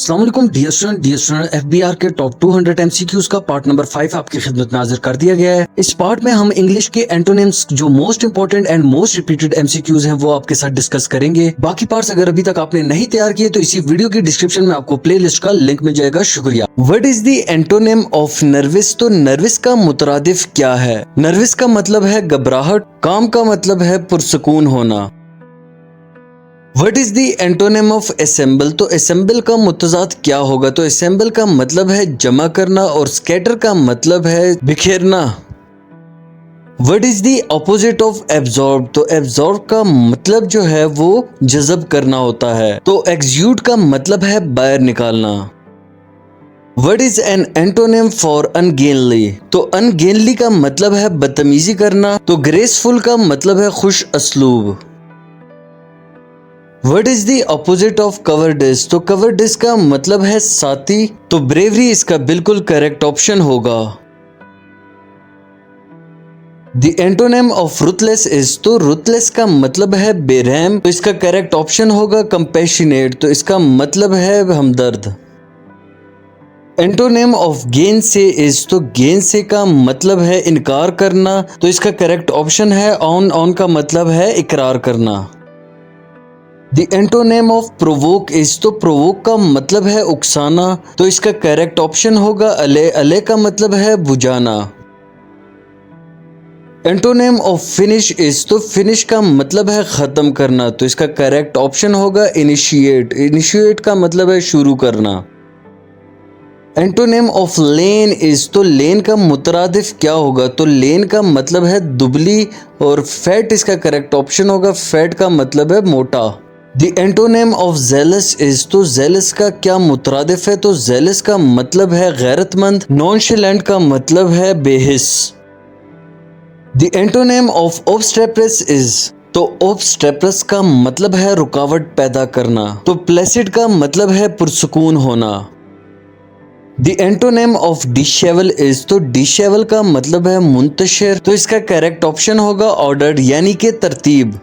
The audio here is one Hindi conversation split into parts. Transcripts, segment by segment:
अस्सलाम वालेकुम डियर स्टूडेंट एफबीआर के टॉप 200 एमसीक्यूज का पार्ट नंबर 5 आपकी खिदमत में हाजिर कर दिया गया है। इस पार्ट में हम इंग्लिश के एंटोनिम्स जो most important and most repeated MCQs हैं वो आपके साथ डिस्कस करेंगे। बाकी पार्ट्स अगर अभी तक आपने नहीं तैयार किए तो इसी वीडियो की डिस्क्रिप्शन में आपको प्लेलिस्ट का लिंक मिल जाएगा। शुक्रिया। What is the antonym of nervous? तो नर्वस का मुतरादिफ क्या है? नर्वस का मतलब है घबराहट, काम का मतलब है पुरसकून होना। What is the antonym of assemble? तो assemble का मुतज़ाद क्या होगा? तो assemble का मतलब है जमा करना और scatter का मतलब है बिखेरना। What is the opposite of absorb? तो absorb का मतलब जो है वो जज़ब करना होता है। तो exude का मतलब है बाहर निकालना। What is an antonym for ungainly? तो ungainly का मतलब है बदतमीजी करना। तो graceful का मतलब है खुश असलूब। What is the opposite of cowardice? तो cowardice का मतलब है साथी। तो bravery इसका बिल्कुल करेक्ट ऑप्शन होगा। The antonym of ruthless is? तो ruthless का मतलब है बेरहम। तो इसका करेक्ट ऑप्शन होगा compassionate। तो इसका मतलब है हमदर्द। Antonym of gainsay is? तो gainsay का मतलब है इनकार करना। तो इसका करेक्ट ऑप्शन है on का मतलब है इकरार करना। The antonym of provoke is? तो provoke का मतलब है उकसाना। तो इसका करेक्ट ऑप्शन होगा अले का मतलब है बुझाना। Antonym of finish is? तो फिनिश का मतलब है ख़त्म करना। तो इसका करेक्ट ऑप्शन होगा इनिशिएट का मतलब है शुरू करना। Antonym of lane is? तो लेन का मुतरादिफ क्या होगा? तो लेन का मतलब है दुबली और फैट इसका करेक्ट ऑप्शन होगा। फैट का मतलब है मोटा। The antonym of zealous is? तो zealous का क्या मुतरादिफ है? तो zealous का मतलब है गैरतमंद। nonchalant का मतलब है बेहिस। The antonym of obstreperous is? तो obstreperous का मतलब है रुकावट पैदा करना। तो placid का मतलब है पुरसुकून होना। The antonym of dishevel is? तो dishevel का मतलब है मुंतशिर। तो इसका करेक्ट ऑप्शन होगा ordered यानी कि तरतीब।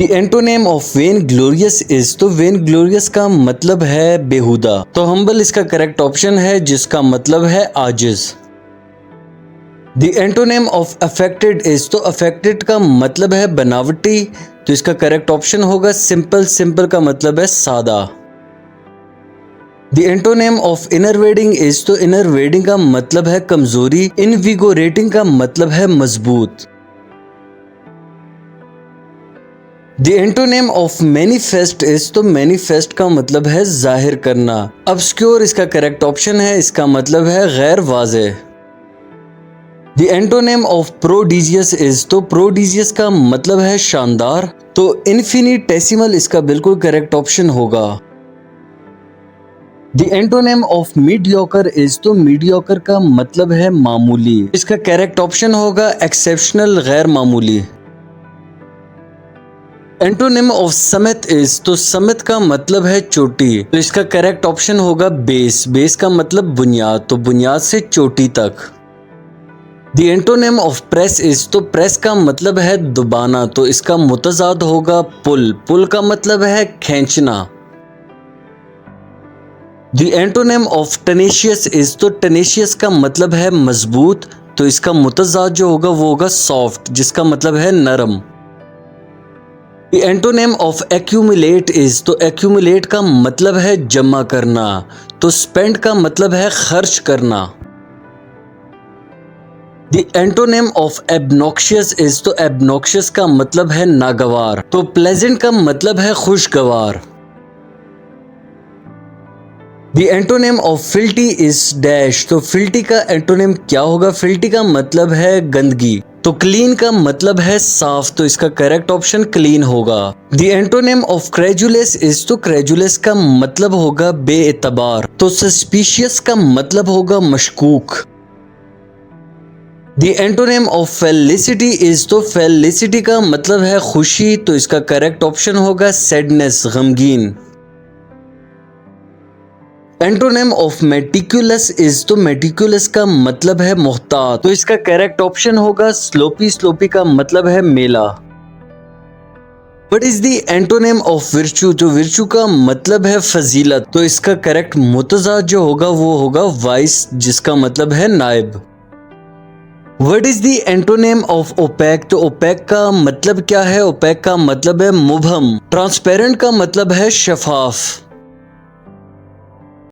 The antonym of vainglorious is? तो vainglorious का मतलब है बेहुदा। तो humble इसका करेक्ट ऑप्शन है जिसका मतलब है आजिज। The antonym of affected is? तो affected का मतलब है बनावटी। तो इसका करेक्ट ऑप्शन होगा सिंपल का मतलब है सादा। The antonym of innervating is? तो innervating का मतलब है कमजोरी। invigorating का मतलब है मजबूत। The antonym of manifest is? तो manifest का मतलब है जाहिर करना। obscure इसका करेक्ट ऑप्शन है, इसका मतलब है गैर वाज़ेह। The antonym of prodigious is? तो prodigious का मतलब है शानदार। तो infinitesimal इसका बिल्कुल करेक्ट ऑप्शन होगा। The antonym of mediocre is? तो mediocre का मतलब है मामूली। इसका करेक्ट ऑप्शन होगा exceptional गैर मामूली। Antonym of Samit is? तो समित का मतलब है चोटी। तो इसका करेक्ट ऑप्शन होगा बेस का मतलब बुनियाद। तो बुनियाद से चोटी तक। The antonym of press is? तो प्रेस का मतलब है दबाना। तो इसका मुतज़ाद होगा पुल का मतलब है खींचना। The antonym of tenacious is? तो टेनेशियस का मतलब है मजबूत। तो इसका मुतज़ाद जो होगा वो होगा सॉफ्ट जिसका मतलब है नरम। The antonym of accumulate is? तो accumulate का मतलब है जमा करना। तो spend का मतलब है खर्च करना। The antonym of obnoxious is? तो obnoxious का मतलब है नागवार। तो pleasant का मतलब है खुशगवार। The antonym of filthy is dash? तो filthy का एंटोनिम क्या होगा? filthy का मतलब है गंदगी। तो क्लीन का मतलब है साफ। तो इसका करेक्ट ऑप्शन क्लीन होगा। The antonym of credulous is? तो credulous का मतलब होगा बेएतबार। तो suspicious का मतलब होगा मशकूक। The antonym of felicity is? तो felicity का मतलब है खुशी। तो इसका करेक्ट ऑप्शन होगा sadness गमगीन। Antonym of meticulous is? तो मेटिकुलस का मतलब है मोहतात। तो इसका करेक्ट ऑप्शन होगा स्लोपी का मतलब है मेला। What is the antonym of virtue? तो virtue का मतलब है फजीलत, तो इसका करेक्ट मुतज़ाद जो होगा वो होगा वाइस, जिसका मतलब है नाइब। What is the antonym of opaque? तो opaque का मतलब क्या है? opaque का मतलब है मुबहम। ट्रांसपेरेंट का मतलब है शफाफ।